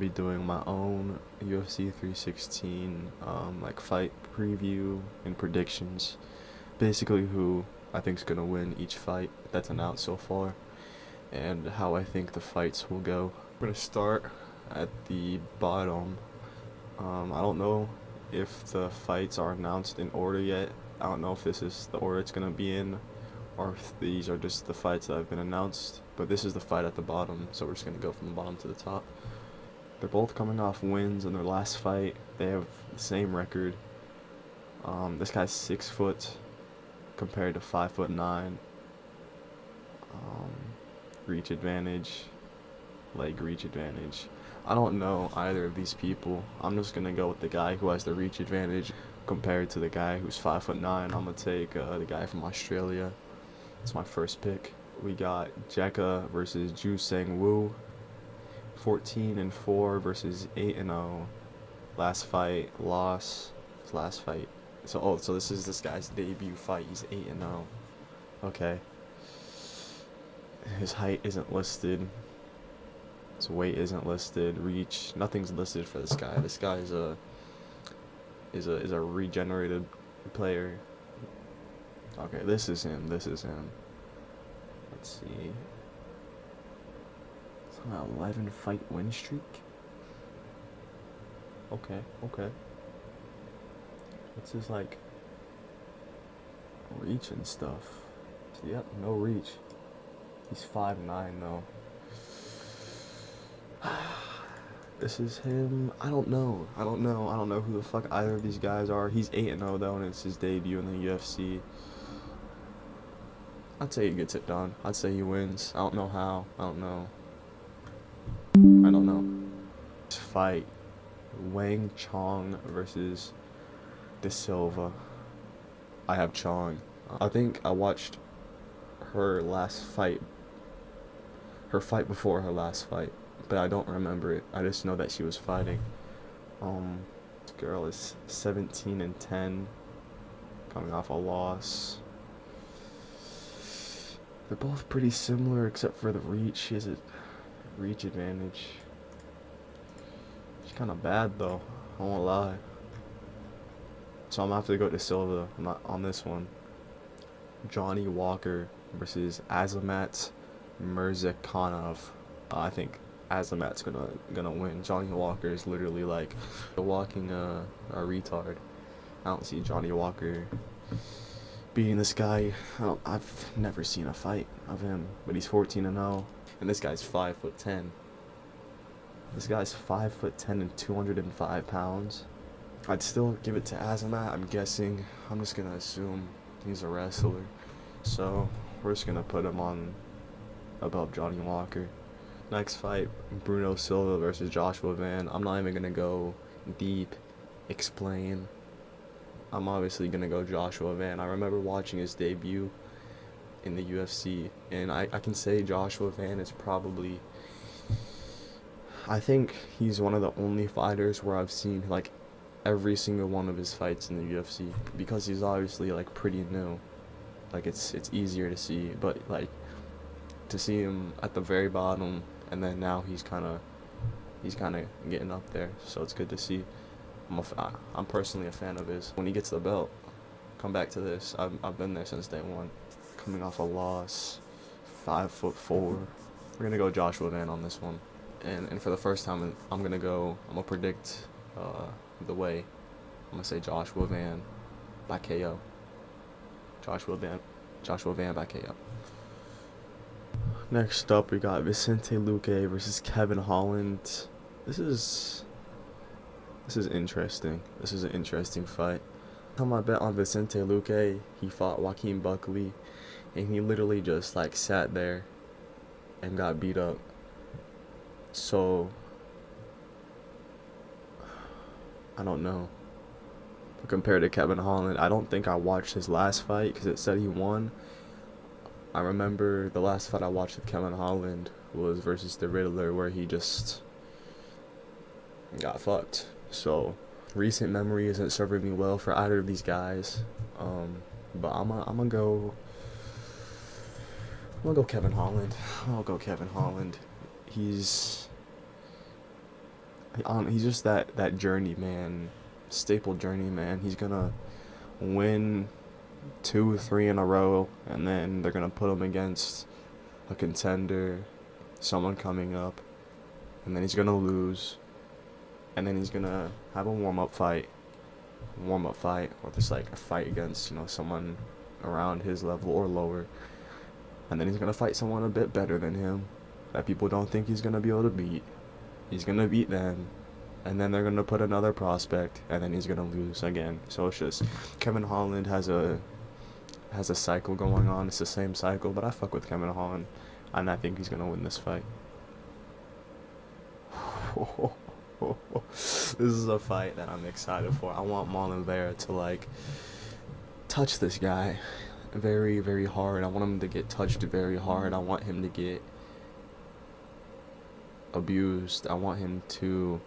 be doing my own UFC 316 like fight preview and predictions. Basically, who I think is gonna win each fight that's announced so far, and how I think the fights will go. We're gonna start at the bottom. I don't know if the fights are announced in order yet. I don't know if this is the order it's gonna be in, or if these are just the fights that have been announced. But this is the fight at the bottom, so we're just gonna go from the bottom to the top. They're both coming off wins in their last fight. They have the same record. This guy's 6 foot compared to 5'9". Reach advantage, leg reach advantage. I don't know either of these people. I'm just gonna go with the guy who has the reach advantage compared to the guy who's 5'9". I'm gonna take the guy from Australia. It's my first pick. We got Jekka versus Ju Sang Woo. 14-4 versus 8-0. Last fight, loss. His last fight. So this is this guy's debut fight. He's 8-0. Okay. His height isn't listed. His weight isn't listed. Reach, nothing's listed for this guy. This guy is a regenerated player. Okay, this is him. Let's see. It's an 11 fight win streak. Okay. What's his like reach and stuff? Yep, no reach. He's 5'9" though. This is him. I don't know who the fuck either of these guys are. He's 8-0 though, and it's his debut in the UFC. I'd say he gets it done. I'd say he wins. I don't know how. I don't know. This fight, Wang Chong versus De Silva. I have Chong. I think I watched her fight before her last fight, but I don't remember it. I just know that she was fighting. This girl is 17-10, coming off a loss. They're both pretty similar except for the reach. She has a reach advantage. She's kind of bad though, I won't lie. So I'm gonna have to go to Silva on this one. Johnny Walker versus Azamat Mirzakhanov. I think Azamat's gonna win. Johnny Walker is literally like walking a retard. I don't see Johnny Walker beating this guy. I've never seen a fight of him, but he's 14-0, and this guy's 5'10". This guy's 5'10" and 205 pounds. I'd still give it to Azamat. I'm guessing. I'm just gonna assume he's a wrestler, so we're just gonna put him on above Johnny Walker. Next fight, Bruno Silva versus Joshua Van. I'm not even gonna go deep, explain. I'm obviously gonna go Joshua Van. I remember watching his debut in the UFC, and I can say Joshua Van is probably, I think he's one of the only fighters where I've seen like every single one of his fights in the UFC, because he's obviously like pretty new. Like it's easier to see, but like to see him at the very bottom, and then now he's kind of getting up there, so it's good to see. I'm personally a fan of his. When he gets the belt, come back to this. I've been there since day one. Coming off a loss, 5'4". We're gonna go Joshua Van on this one, and for the first time I'm gonna predict the way. I'm gonna say Joshua Van by KO. Joshua Van by KO. Next up, we got Vicente Luque versus Kevin Holland. This is interesting. This is an interesting fight. Time I bet on Vicente Luque, he fought Joaquin Buckley, and he literally just like sat there and got beat up. So I don't know. Compared to Kevin Holland, I don't think I watched his last fight because it said he won. I remember the last fight I watched with Kevin Holland was versus the Riddler, where he just got fucked. So recent memory isn't serving me well for either of these guys. But I'm gonna go Kevin Holland. I'll go Kevin Holland. He's He's just that journeyman, staple journeyman. He's gonna win 2, 3 in a row, and then they're gonna put him against a contender, someone coming up, and then he's gonna lose, and then he's gonna have a warm up fight, or just like a fight against someone around his level or lower, and then he's gonna fight someone a bit better than him that people don't think he's gonna be able to beat. He's gonna beat them, and then they're gonna put another prospect, and then he's gonna lose again. So it's just Kevin Holland has a cycle going on. It's the same cycle, but I fuck with Kevin Holland, and I think he's gonna win this fight. This is a fight that I'm excited for. I want Marlon Vera to like touch this guy very, very hard. I want him to get touched very hard. I want him to get abused. I want him to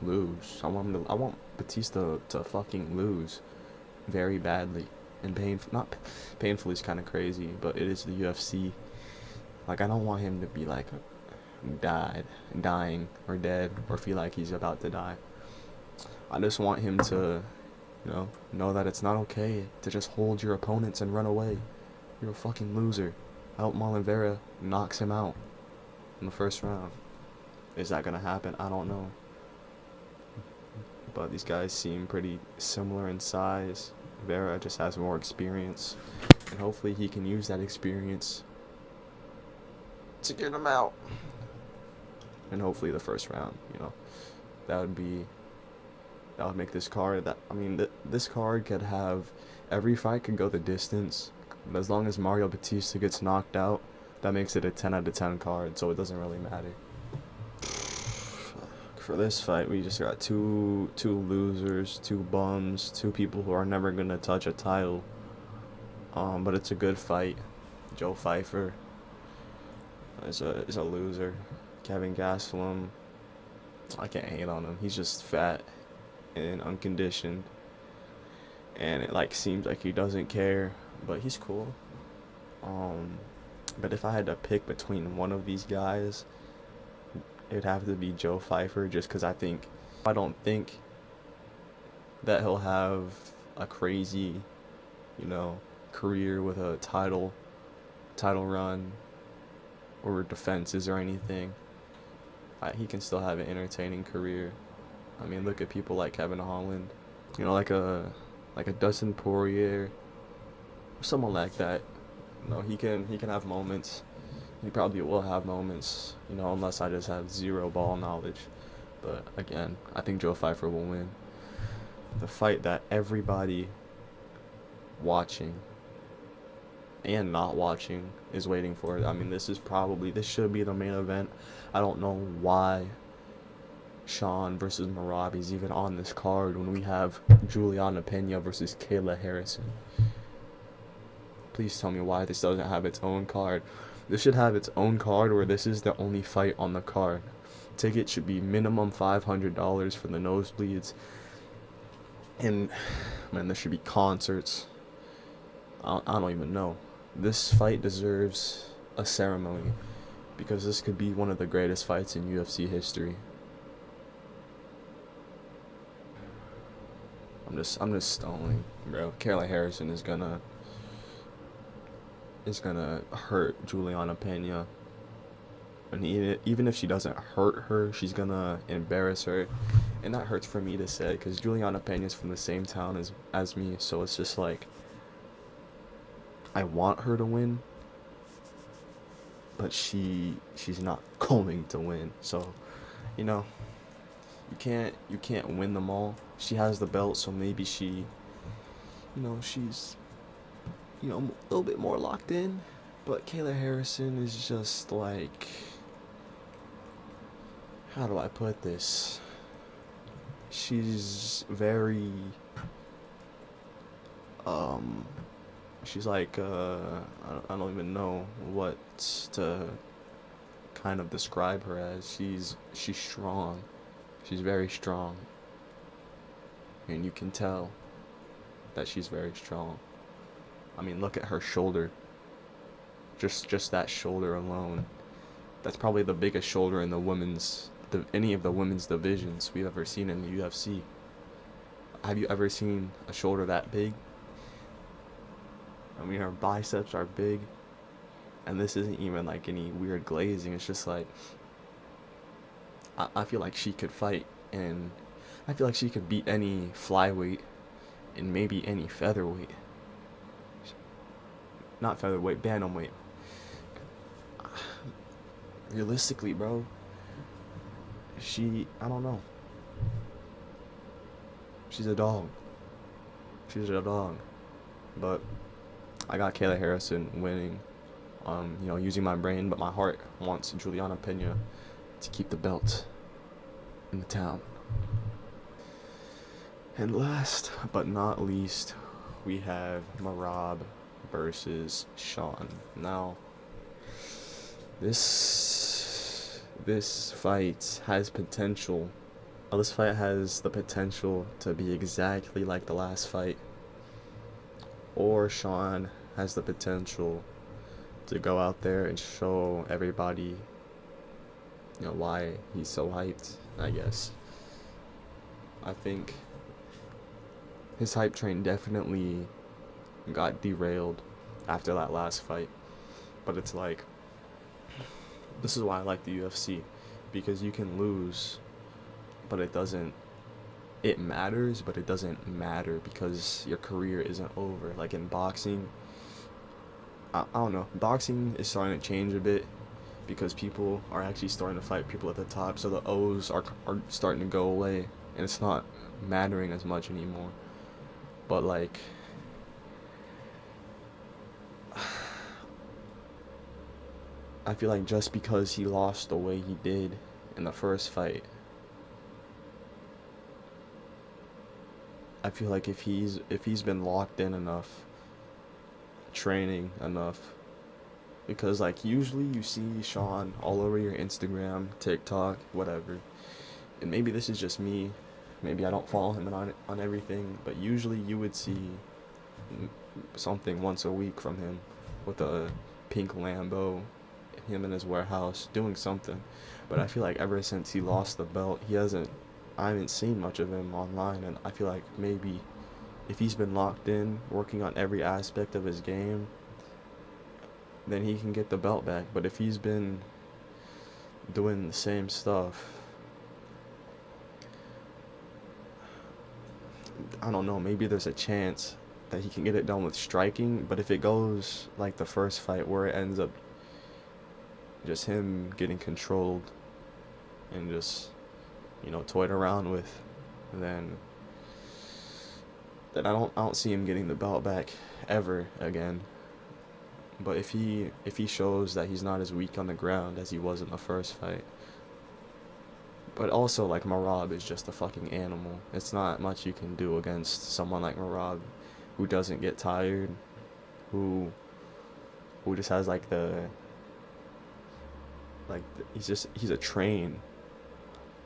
lose. I want Batista to fucking lose very badly and not painfully is kind of crazy, but it is the UFC. Like, I don't want him to be like dying or dead or feel like he's about to die. I just want him to know that it's not okay to just hold your opponents and run away. You're a fucking loser. I hope Marlon Vera knocks him out in the first round. Is that gonna happen? I don't know. But these guys seem pretty similar in size. Vera just has more experience, and hopefully he can use that experience to get him out. And hopefully the first round, that would make this card this card could have every fight could go the distance. But as long as Mario Batista gets knocked out, that makes it a 10 out of 10 card, so it doesn't really matter. For this fight, we just got two losers, two bums, two people who are never gonna touch a title. But it's a good fight. Joe Pfeiffer is a loser. Kevin Gastelum, I can't hate on him. He's just fat and unconditioned, and it like seems like he doesn't care, but he's cool. But if I had to pick between one of these guys, it'd have to be Joe Pfeiffer, just because I don't think that he'll have a crazy, career with a title run or defenses or anything. He can still have an entertaining career. I mean, look at people like Kevin Holland, like a Dustin Poirier, or someone like that. He can have moments. He probably will have moments, unless I just have zero ball knowledge. But again, I think Joe Pfeiffer will win. The fight that everybody watching and not watching is waiting for. I mean, this should be the main event. I don't know why Sean versus Merab is even on this card when we have Juliana Pena versus Kayla Harrison. Please tell me why this doesn't have its own card. This should have its own card where this is the only fight on the card. Ticket should be minimum $500 for the nosebleeds. And, man, there should be concerts. I don't even know. This fight deserves a ceremony, because this could be one of the greatest fights in UFC history. I'm just stalling, bro. Kayla Harrison is gonna hurt Juliana Pena. And even if she doesn't hurt her, she's gonna embarrass her. And that hurts for me to say, because Juliana Pena is from the same town as me, so it's just like, I want her to win, but she's not going to win. So, you can't win them all. She has the belt, so maybe she's a little bit more locked in. But Kayla Harrison is just like, how do I put this? She's very, she's like, I don't even know what to kind of describe her as. She's strong. She's very strong. And you can tell that she's very strong. I mean, look at her shoulder. Just that shoulder alone That's probably the biggest shoulder in any of the women's divisions we've ever seen in the UFC. Have you ever seen a shoulder that big? I mean, her biceps are big, and this isn't even like any weird glazing. It's just like I feel like she could fight, and I feel like she could beat any flyweight and maybe any featherweight. Not featherweight, bantamweight. Realistically, bro, I don't know. She's a dog. She's a dog. But I got Kayla Harrison winning. Using my brain, but my heart wants Juliana Pena to keep the belt in the town. And last but not least, we have Merab versus Sean. Now, this fight has potential. This fight has the potential to be exactly like the last fight, or Sean has the potential to go out there and show everybody, why he's so hyped, I guess. I think his hype train definitely got derailed after that last fight. But it's like, this is why I like the UFC, because you can lose, but it matters, but it doesn't matter because your career isn't over. Like in boxing, I don't know, boxing is starting to change a bit because people are actually starting to fight people at the top, so the O's are starting to go away, and it's not mattering as much anymore. But like, I feel like just because he lost the way he did in the first fight, I feel like if he's been locked in enough, training enough, because like usually you see Sean all over your Instagram, TikTok, whatever, and maybe this is just me, maybe I don't follow him on everything, but usually you would see something once a week from him with a pink Lambo, him in his warehouse doing something. But I feel like ever since he lost the belt, I haven't seen much of him online, and I feel like maybe if he's been locked in, working on every aspect of his game, then he can get the belt back. But if he's been doing the same stuff, I don't know, maybe there's a chance that he can get it done with striking. But if it goes like the first fight where it ends up just him getting controlled and just, toyed around with, then I don't see him getting the belt back ever again. But if he shows that he's not as weak on the ground as he was in the first fight, but also like Merab is just a fucking animal. It's not much you can do against someone like Merab, who doesn't get tired, who just has he's a train.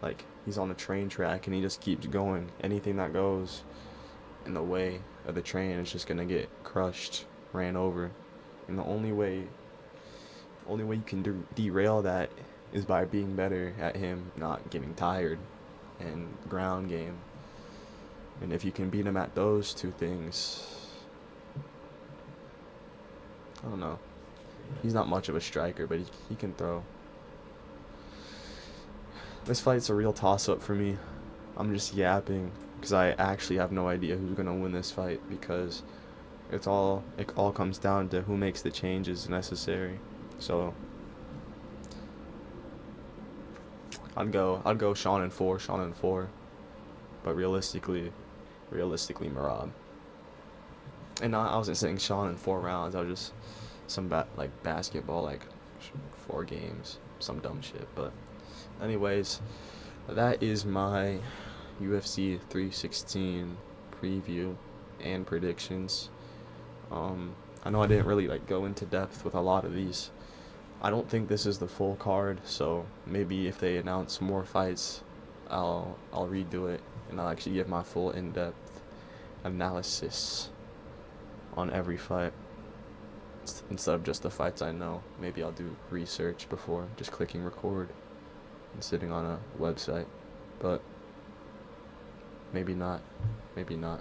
Like, he's on a train track and he just keeps going. Anything that goes in the way of the train is just gonna get crushed, ran over. And the only way you can derail that is by being better at him not getting tired and ground game. And if you can beat him at those two things, I don't know. He's not much of a striker, but he can throw. This fight's a real toss-up for me. I'm just yapping because I actually have no idea who's gonna win this fight, because it all comes down to who makes the changes necessary. So I'd go Sean in 4, but realistically Merab. And I wasn't saying Sean in 4 rounds. I was just some basketball, like 4 games, some dumb shit. But anyways, that is my UFC 316 preview and predictions. I know I didn't really go into depth with a lot of these. I don't think this is the full card, so maybe if they announce more fights, I'll redo it and I'll actually give my full in-depth analysis on every fight. instead of just the fights I know. Maybe I'll do research before just clicking record and sitting on a website. But maybe not. Maybe not.